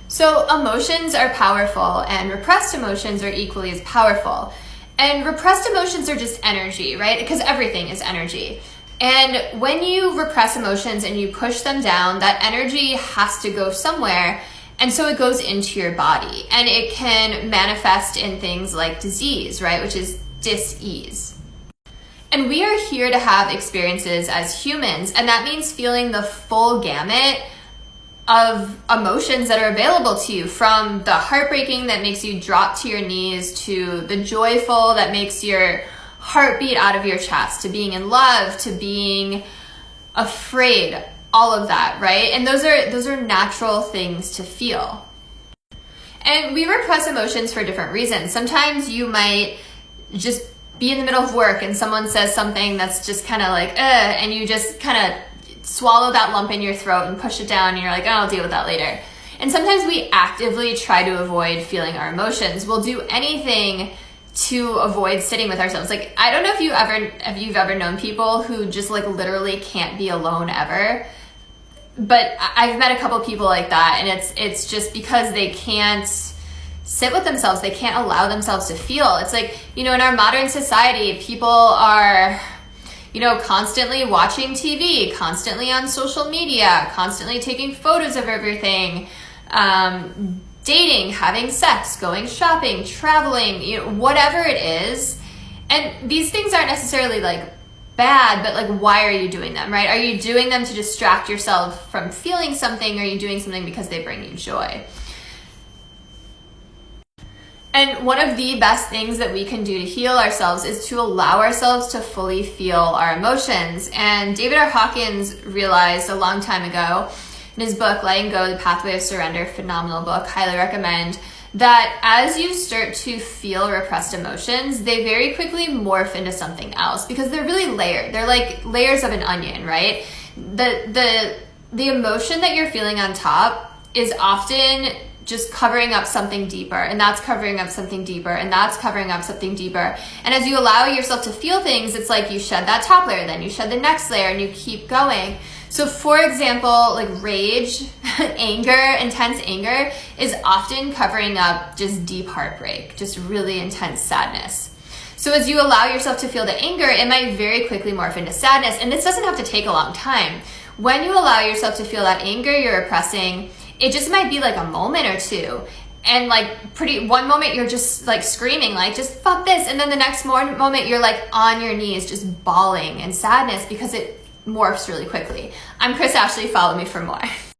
So emotions are powerful, and repressed emotions are equally as powerful. And repressed emotions are just energy, right? Because everything is energy. And when you repress emotions and you push them down, that energy has to go somewhere. And so it goes into your body, and it can manifest in things like disease, right? Which is dis-ease. And we are here to have experiences as humans, and that means feeling the full gamut of emotions that are available to you, from the heartbreaking that makes you drop to your knees, to the joyful that makes your heart beat out of your chest, to being in love, to being afraid, all of that, right? And those are natural things to feel. And we repress emotions for different reasons. Sometimes you might just be in the middle of work and someone says something that's just kind of like, and you just kind of swallow that lump in your throat and push it down, and you're like, oh, I'll deal with that later. And sometimes we actively try to avoid feeling our emotions. We'll do anything to avoid sitting with ourselves. Like, I don't know if you've ever known people who just like literally can't be alone ever. But I've met a couple people like that, and it's just because they can't sit with themselves. They can't allow themselves to feel. It's like, in our modern society, people are, constantly watching TV, constantly on social media, constantly taking photos of everything, dating, having sex, going shopping, traveling, whatever it is. And these things aren't necessarily like bad, but like, why are you doing them, right? Are you doing them to distract yourself from feeling something? Or are you doing something because they bring you joy? And one of the best things that we can do to heal ourselves is to allow ourselves to fully feel our emotions. And David R. Hawkins realized a long time ago in his book, Letting Go, The Pathway of Surrender, phenomenal book, highly recommend, that as you start to feel repressed emotions, they very quickly morph into something else, because they're really layered. They're like layers of an onion, right? The emotion that you're feeling on top is often just covering up something deeper, and that's covering up something deeper, and that's covering up something deeper. And as you allow yourself to feel things, it's like you shed that top layer, then you shed the next layer, and you keep going. So for example, like rage, anger, intense anger is often covering up just deep heartbreak, just really intense sadness. So as you allow yourself to feel the anger, it might very quickly morph into sadness. And this doesn't have to take a long time. When you allow yourself to feel that anger you're repressing, it just might be like a moment or two. And like one moment you're just like screaming, like just fuck this. And then the next moment you're like on your knees, just bawling in sadness, because it morphs really quickly. I'm Kris Ashley. Follow me for more.